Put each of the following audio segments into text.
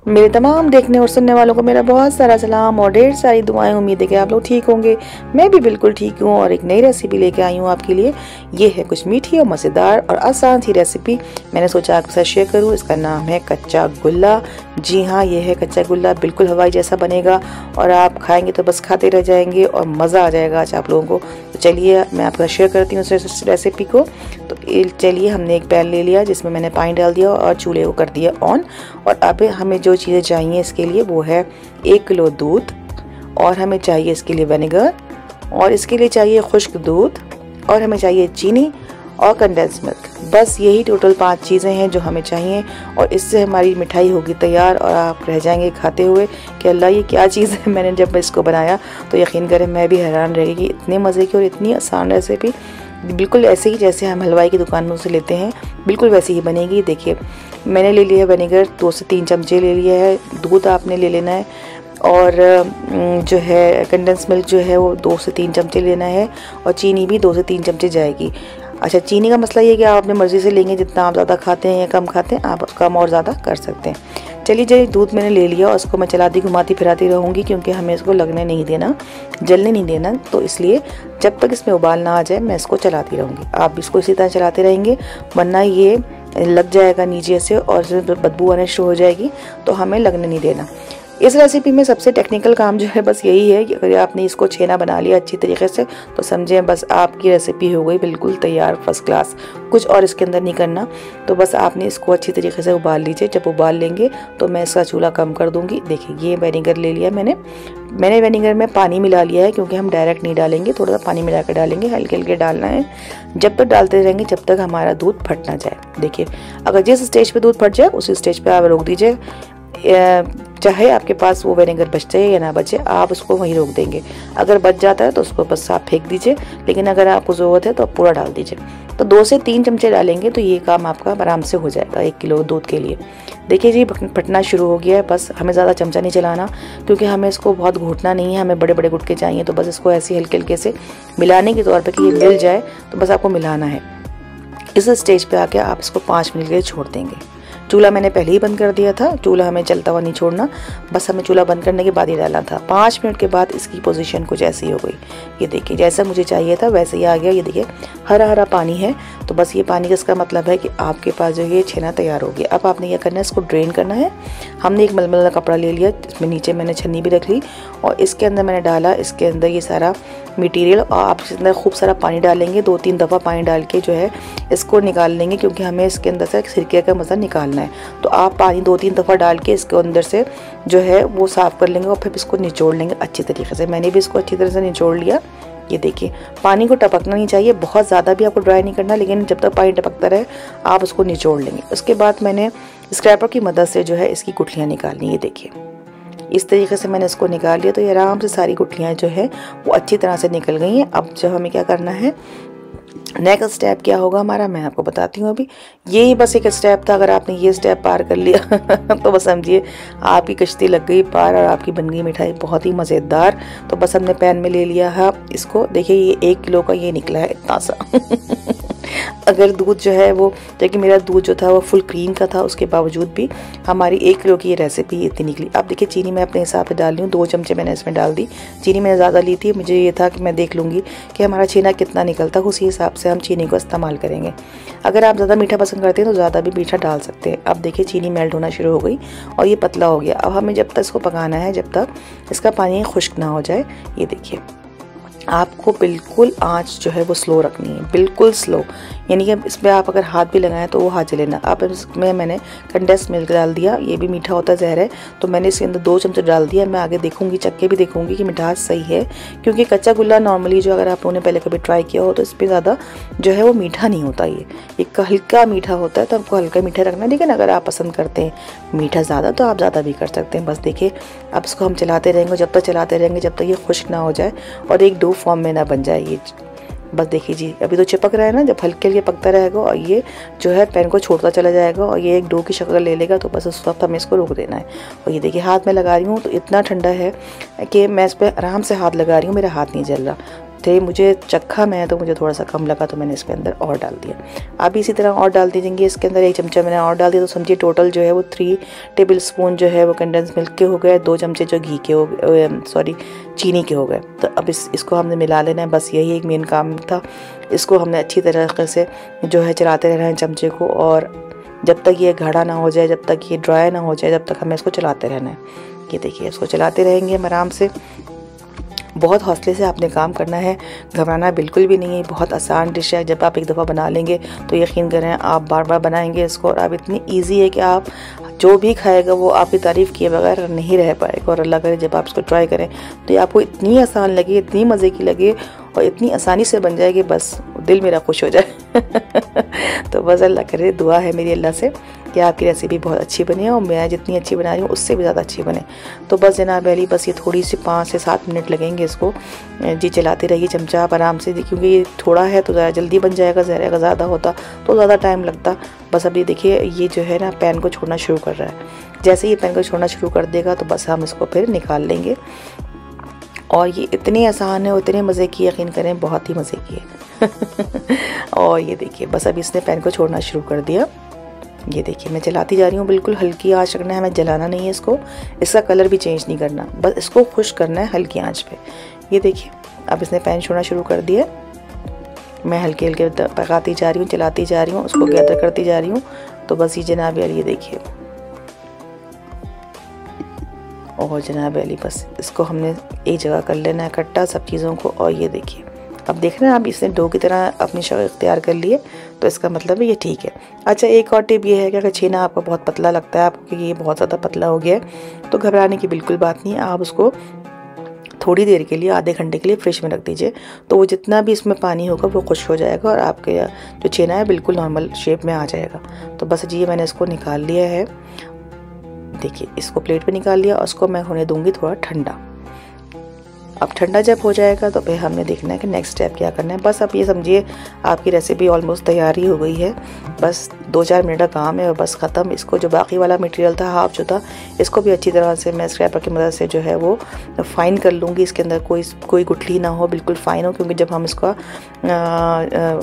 मेरे तमाम देखने और सुनने वालों को मेरा बहुत सारा सलाम और ढेर सारी दुआएं। उम्मीद है कि आप लोग ठीक होंगे। मैं भी बिल्कुल ठीक हूँ और एक नई रेसिपी लेके आई हूँ आपके लिए। ये है कुछ मीठी और मज़ेदार और आसान सी रेसिपी। मैंने सोचा आपके साथ शेयर करूँ। इसका नाम है कच्चा गुल्ला। जी हाँ, ये है कच्चा गुल्ला, बिल्कुल हवाई जैसा बनेगा और आप खाएंगे तो बस खाते रह जाएंगे और मज़ा आ जाएगा आज आप लोगों को। तो चलिए मैं आपका शेयर करती हूँ उस रेसिपी को। तो चलिए, हमने एक पैन ले लिया जिसमें मैंने पानी डाल दिया और चूल्हे को कर दिया ऑन। और अब हमें जो चीज़ें चाहिए इसके लिए वो है 1 किलो दूध, और हमें चाहिए इसके लिए विनेगर, और इसके लिए चाहिए खुश्क दूध, और हमें चाहिए चीनी और कंडेंस मिल्क। बस यही टोटल 5 चीज़ें हैं जो हमें चाहिए और इससे हमारी मिठाई होगी तैयार। और आप रह जाएंगे खाते हुए कि अल्लाह ये क्या चीज़ है। मैंने जब इसको बनाया तो यकीन करें मैं भी हैरान रह गई कि इतने मज़े की और इतनी आसान रेसिपी, बिल्कुल ऐसे ही जैसे हम हलवाई की दुकानों से लेते हैं, बिल्कुल वैसे ही बनेगी। देखिए, मैंने ले लिया है विनेगर 2 से 3 चमचे ले लिया है। दूध आपने ले लेना है, और जो है कंडेंस मिल्क जो है वो 2 से 3 चमचे लेना है, और चीनी भी 2 से 3 चमचे जाएगी। अच्छा, चीनी का मसला ये कि आप अपनी मर्ज़ी से लेंगे, जितना आप ज़्यादा खाते हैं या कम खाते हैं आप कम और ज़्यादा कर सकते हैं। चलिए, दूध मैंने ले लिया और उसको मैं चलाती घुमाती फिराती रहूँगी क्योंकि हमें इसको लगने नहीं देना, जलने नहीं देना। तो इसलिए जब तक इसमें उबाल ना आ जाए मैं इसको चलाती रहूँगी। आप इसको इसी तरह चलाते रहेंगे, वरना ये लग जाएगा नीचे से और बदबू आने शुरू हो जाएगी। तो हमें लगने नहीं देना। इस रेसिपी में सबसे टेक्निकल काम जो है बस यही है कि अगर आपने इसको छेना बना लिया अच्छी तरीके से तो समझें बस आपकी रेसिपी हो गई बिल्कुल तैयार, फर्स्ट क्लास। कुछ और इसके अंदर नहीं करना। तो बस आपने इसको अच्छी तरीके से उबाल लीजिए। जब उबाल लेंगे तो मैं इसका चूल्हा कम कर दूंगी। देखिए, ये विनेगर ले लिया मैंने विनेगर में पानी मिला लिया है क्योंकि हम डायरेक्ट नहीं डालेंगे, थोड़ा सा पानी मिला कर डालेंगे, हल्के हल्के डालना है। जब तक डालते रहेंगे जब तक हमारा दूध फट ना जाए। देखिए, अगर जिस स्टेज पे दूध फट जाए उसी स्टेज पे आप रोक दीजिए। चाहे आपके पास वो विनेगर बच जाए या ना बचे, आप उसको वहीं रोक देंगे। अगर बच जाता है तो उसको बस आप फेंक दीजिए, लेकिन अगर आपको ज़रूरत है तो आप पूरा डाल दीजिए। तो 2 से 3 चमचे डालेंगे तो ये काम आपका आराम से हो जाएगा 1 किलो दूध के लिए। देखिए जी, फटना शुरू हो गया है। बस हमें ज़्यादा चमचा नहीं चलाना क्योंकि हमें इसको बहुत घोटना नहीं है, हमें बड़े बड़े गुटके चाहिए। तो बस इसको ऐसे हल्के हल्के से मिलाने के तौर पर कि ये मिल जाए, तो बस आपको मिलाना है। इस स्टेज पे आके आप इसको 5 मिनट के लिए छोड़ देंगे। चूल्हा मैंने पहले ही बंद कर दिया था, चूल्हा हमें चलता हुआ नहीं छोड़ना, बस हमें चूल्हा बंद करने के बाद ही डालना था। 5 मिनट के बाद इसकी पोजीशन कुछ ऐसी हो गई। ये देखिए, जैसा मुझे चाहिए था वैसे ही आ गया। ये देखिए, हरा हरा पानी है। तो बस ये पानी का इसका मतलब है कि आपके पास जो ये छेना तैयार हो गया। अब आपने क्या करना है, इसको ड्रेन करना है। हमने एक मलमल का कपड़ा ले लिया, इसमें नीचे मैंने छन्नी भी रख ली और इसके अंदर मैंने डाला इसके अंदर ये सारा मटेरियल। और आप इसके अंदर खूब सारा पानी डालेंगे, 2-3 दफ़ा पानी डाल के जो है इसको निकाल लेंगे क्योंकि हमें इसके अंदर से सिरके का मज़ा निकालना है। तो आप पानी 2-3 दफ़ा डाल के इसके अंदर से जो है वो साफ़ कर लेंगे और फिर इसको निचोड़ लेंगे अच्छी तरीके से। मैंने भी इसको अच्छी तरह से निचोड़ लिया। ये देखिए, पानी को टपकना नहीं चाहिए, बहुत ज़्यादा भी आपको ड्राई नहीं करना, लेकिन जब तक पानी टपकता रहे आप उसको निचोड़ लेंगे। उसके बाद मैंने स्क्रैपर की मदद से जो है इसकी गुठलियाँ निकालनी। ये देखिए, इस तरीके से मैंने इसको निकाल लिया। तो ये आराम से सारी गुठलियाँ जो है वो अच्छी तरह से निकल गई हैं। अब जो हमें क्या करना है, नेक्स्ट स्टेप क्या होगा हमारा, मैं आपको बताती हूँ। अभी यही बस एक स्टेप था। अगर आपने ये स्टेप पार कर लिया तो बस समझिए आपकी कश्ती लग गई पार और आपकी बन गई मिठाई बहुत ही मज़ेदार। तो बस हमने पैन में ले लिया है इसको। देखिए, ये 1 किलो का ये निकला है इतना सा अगर दूध जो है वो, देखिए मेरा दूध जो था वो फुल क्रीम का था, उसके बावजूद भी हमारी 1 किलो की ये रेसिपी इतनी निकली। अब देखिए, चीनी मैं अपने हिसाब से डाल रही हूँ, 2 चमचे मैंने इसमें डाल दी। चीनी मैंने ज़्यादा ली थी, मुझे ये था कि मैं देख लूँगी कि हमारा छेना कितना निकलता है, उसी हिसाब से हम चीनी को इस्तेमाल करेंगे। अगर आप ज़्यादा मीठा पसंद करते हैं तो ज़्यादा भी मीठा डाल सकते हैं। अब देखिए, चीनी मेल्ट होना शुरू हो गई और ये पतला हो गया। अब हमें जब तक इसको पकाना है जब तक इसका पानी खुश्क ना हो जाए। ये देखिए, आपको बिल्कुल आंच जो है वो स्लो रखनी है, बिल्कुल स्लो। यानी कि इसमें आप अगर हाथ भी लगाएं तो वो हाथ जले ना। अब इसमें मैंने कंडेंस मिल्क डाल दिया, ये भी मीठा होता जहर है, तो मैंने इसके अंदर 2 चमचे डाल दिया। मैं आगे देखूंगी, चख के भी देखूंगी कि मिठास सही है, क्योंकि कच्चा गुल्ला नॉर्मली जो अगर आप लोगों ने पहले कभी ट्राई किया हो तो इस पर ज़्यादा जो है वो मीठा नहीं होता। ये हल्का मीठा होता है, तो आपको हल्का मीठा रखना है। लेकिन अगर आप पसंद करते हैं मीठा ज़्यादा तो आप ज़्यादा भी कर सकते हैं। बस देखिए, अब इसको हम चलाते रहेंगे, जब तक चलाते रहेंगे जब तक ये खुश्क ना हो जाए और एक डो फॉर्म में ना बन जाए ये। बस देखिए जी, अभी तो चिपक रहा है ना, जब हल्के हल्के पकता रहेगा और ये जो है पैन को छोड़ता चला जाएगा और ये एक डो की शक्ल ले लेगा, तो बस उस वक्त हमें इसको रोक देना है। और ये देखिए, हाथ में लगा रही हूँ तो इतना ठंडा है कि मैं इस पर आराम से हाथ लगा रही हूँ, मेरा हाथ नहीं जल रहा। थे, मुझे चखा में तो मुझे थोड़ा सा कम लगा तो मैंने इसके अंदर और डाल दिया। आप इसी तरह और डाल दीजिएंगे इसके अंदर। 1 चमचा मैंने और डाल दिया तो समझिए टोटल जो है वो 3 टेबल स्पून जो है वो कंडेंस मिल्क के हो गए, 2 चमचे जो घी के हो गए, सॉरी चीनी के हो गए। तो अब इसको हमने मिला लेना है, बस यही एक मेन काम था। इसको हमने अच्छी तरीके से जो है चलाते रहना है चमचे को, और जब तक ये गाढ़ा ना हो जाए, जब तक ये ड्राई ना हो जाए, जब तक हमें इसको चलाते रहना है। ये देखिए इसको चलाते रहेंगे हम आराम से, बहुत हौसले से आपने काम करना है, घबराना बिल्कुल भी नहीं है। बहुत आसान डिश है, जब आप एक दफ़ा बना लेंगे तो यकीन करें आप बार बार बनाएंगे इसको, और अब इतनी इजी है कि आप जो भी खाएगा वो आपकी तारीफ़ किए बगैर नहीं रह पाएगा। और अल्लाह करे जब आप इसको ट्राई करें तो ये आपको इतनी आसान लगे, इतनी मज़े की लगे और इतनी आसानी से बन जाएगी, बस दिल मेरा खुश हो जाए। तो बस अल्लाह करे, दुआ है मेरी अल्लाह से कि आपकी रेसिपी बहुत अच्छी बने और मैं जितनी अच्छी बना रही हूँ उससे भी ज़्यादा अच्छी बने। तो बस जनाब अली, बस ये थोड़ी सी 5 से 7 मिनट लगेंगे इसको जी चलाते रहिए चमचा आप आराम से, क्योंकि ये थोड़ा है तो ज़रा जल्दी बन जाएगा, ज़्यादा होता तो ज़्यादा टाइम लगता। बस अभी देखिए ये जो है ना पैन को छोड़ना शुरू कर रहा है। जैसे ये पैन को छोड़ना शुरू कर देगा तो बस हम इसको फिर निकाल लेंगे। और ये इतनी आसान है, इतने मज़े की, यकीन करें बहुत ही मज़े की है। और ये देखिए बस अभी इसने पैन को छोड़ना शुरू कर दिया। ये देखिए मैं चलाती जा रही हूँ, बिल्कुल हल्की आंच रखना है, हमें जलाना नहीं है इसको, इसका कलर भी चेंज नहीं करना, बस इसको खुश करना है हल्की आंच पे। ये देखिए अब इसने पैन छोड़ना शुरू कर दिया, मैं हल्के हल्के पकाती जा रही हूँ, चलाती जा रही हूँ, उसको गैदर करती जा रही हूँ। तो बस ये जनाब यार ये देखिए, और जनाब अली बस इसको हमने एक जगह कर लेना है इकट्ठा सब चीज़ों को। और ये देखिए अब देख रहे हैं आप, इसने डो की तरह अपनी शक्ल इख्तियार कर लिए, तो इसका मतलब है ये ठीक है। अच्छा एक और टिप ये है कि अगर छेना आपको बहुत पतला लगता है आपको कि ये बहुत ज़्यादा पतला हो गया है, तो घबराने की बिल्कुल बात नहीं है। आप उसको थोड़ी देर के लिए, आधे घंटे के लिए फ्रिज में रख दीजिए, तो वो जितना भी इसमें पानी होगा वो खुश्क हो जाएगा और आपके जो छेना है बिल्कुल नॉर्मल शेप में आ जाएगा। तो बस जी मैंने इसको निकाल लिया है, देखिए इसको प्लेट पे निकाल लिया और उसको मैं होने दूंगी थोड़ा ठंडा। अब ठंडा जब हो जाएगा तो फिर हमने देखना है कि नेक्स्ट स्टेप क्या करना है। बस अब ये समझिए आपकी रेसिपी ऑलमोस्ट तैयार ही हो गई है, बस 2-4 मिनट का काम है और बस ख़त्म। इसको जो बाकी वाला मटेरियल था हाफ जो था, इसको भी अच्छी तरह से मैं स्क्रैपर की मदद से जो है वो फाइन कर लूँगी। इसके अंदर कोई गुठली ना हो, बिल्कुल फ़ाइन हो, क्योंकि जब हम इसका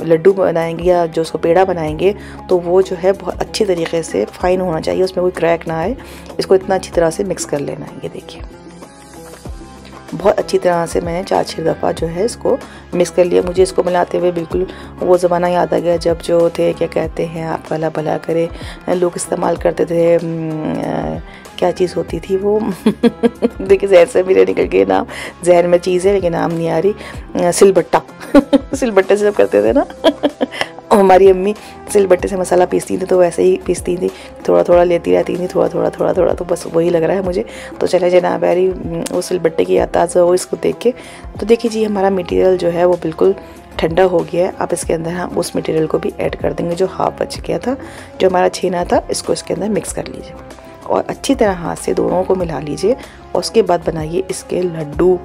लड्डू बनाएंगे या जो उसको पेड़ा बनाएंगे तो वो जो है बहुत अच्छी तरीके से फ़ाइन होना चाहिए, उसमें कोई क्रैक ना आए। इसको इतना अच्छी तरह से मिक्स कर लेना है। ये देखिए बहुत अच्छी तरह से मैंने 4-6 दफ़ा जो है इसको मिक्स कर लिया। मुझे इसको मिलाते हुए बिल्कुल वो ज़माना याद आ गया जब जो थे, क्या कहते हैं, आपका अल्लाह भला करे, लोग इस्तेमाल करते थे, क्या चीज़ होती थी वो देखिए जहर से मेरे निकल गए नाम, जहर में चीज़ है लेकिन नाम नहीं आ रही, सिलबट्टा। सिलबट्टे से जब करते थे ना हमारी अम्मी सिलबट्टे से मसाला पीसती थी, तो वैसे ही पीसती थी, थोड़ा थोड़ा लेती रहती थी, थोड़ा, तो बस वही लग रहा है मुझे। तो चले जनाब यारी वो सिलबट्टे की याद ताज़ा हो इसको देख के। तो देखिए जी हमारा मटेरियल जो है वो बिल्कुल ठंडा हो गया है। अब इसके अंदर हम उस मटेरियल को भी ऐड कर देंगे जो हाफ बच गया था, जो हमारा छेना था, इसको इसके अंदर मिक्स कर लीजिए और अच्छी तरह हाथ से दोनों को मिला लीजिए। और उसके बाद बनाइए इसके लड्डू।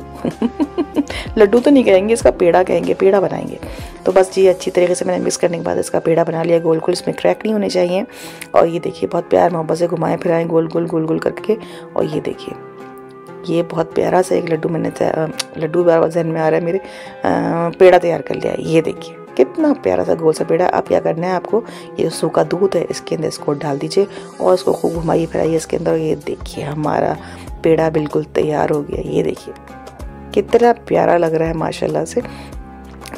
लड्डू तो नहीं कहेंगे, इसका पेड़ा कहेंगे, पेड़ा बनाएंगे। तो बस जी अच्छी तरीके से मैंने मिक्स करने के बाद इसका पेड़ा बना लिया गोल गोल, इसमें क्रैक नहीं होने चाहिए। और ये देखिए बहुत प्यार मोहब्बत से घुमाएं फिराएं गोल गोल करके। और ये देखिए ये बहुत प्यारा सा एक लड्डू मैंने लड्डू बार जहन में आ रहा है मेरे, पेड़ा तैयार कर लिया है। ये देखिए कितना प्यारा सा गोल सा पेड़ा। आप क्या करना है, आपको ये सूखा दूध है इसके अंदर इसको डाल दीजिए और इसको खूब घुमाइए फिराइए इसके अंदर। ये देखिए हमारा पेड़ा बिल्कुल तैयार हो गया। ये देखिए कितना प्यारा लग रहा है माशाल्लाह से।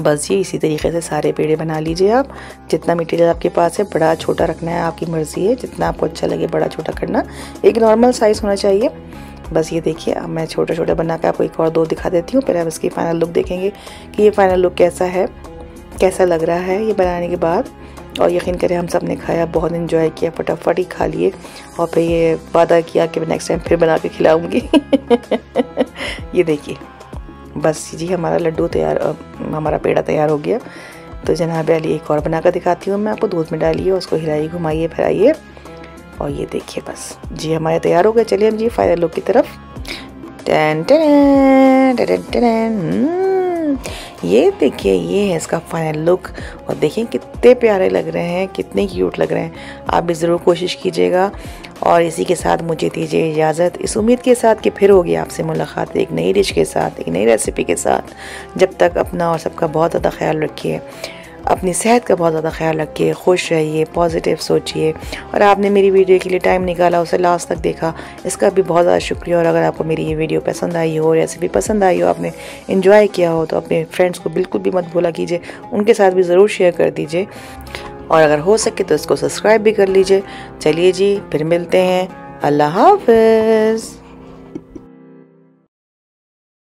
बस ये इसी तरीके से सारे पेड़े बना लीजिए आप। जितना मटेरियल आपके पास है, बड़ा छोटा रखना है, आपकी मर्ज़ी है, जितना आपको अच्छा लगे बड़ा छोटा करना, एक नॉर्मल साइज़ होना चाहिए। बस ये देखिए अब मैं छोटा छोटा बना के आपको एक और 2 दिखा देती हूँ, फिर आप इसकी फ़ाइनल लुक देखेंगे कि ये फ़ाइनल लुक कैसा है, कैसा लग रहा है ये बनाने के बाद। और यकीन करें हम सब ने खाया, बहुत इन्जॉय किया, फटाफट ही खा लिए और फिर ये वादा किया कि मैं नेक्स्ट टाइम फिर बना के खिलाऊँगी। ये देखिए बस जी हमारा लड्डू तैयार, हमारा पेड़ा तैयार हो गया। तो जनाब अली एक और बना कर दिखाती हूँ मैं आपको। दूध में डालिए, उसको हिलाइए घुमाइए फिराइए और ये देखिए बस जी हमारे तैयार हो गए। चलिए हम जी फाइनल लुक की तरफ। टन टन टन टन। ये देखिए ये है इसका फाइनल लुक और देखिए कितने प्यारे लग रहे हैं, कितने क्यूट लग रहे हैं। आप भी ज़रूर कोशिश कीजिएगा और इसी के साथ मुझे दीजिए इजाज़त, इस उम्मीद के साथ कि फिर होगी आपसे मुलाकात एक नई डिश के साथ, एक नई रेसिपी के साथ। जब तक अपना और सबका बहुत ज़्यादा ख्याल रखिए, अपनी सेहत का बहुत ज़्यादा ख्याल रखिए, खुश रहिए, पॉजिटिव सोचिए। और आपने मेरी वीडियो के लिए टाइम निकाला, उसे लास्ट तक देखा, इसका भी बहुत ज़्यादा शुक्रिया। और अगर आपको मेरी ये वीडियो पसंद आई हो, रेसिपी पसंद आई हो, आपने इन्जॉय किया हो, तो अपने फ्रेंड्स को बिल्कुल भी मत भूला कीजिए, उनके साथ भी ज़रूर शेयर कर दीजिए। और अगर हो सके तो इसको सब्सक्राइब भी कर लीजिए। चलिए जी, फिर मिलते हैं। अल्लाह हाफ़िज़।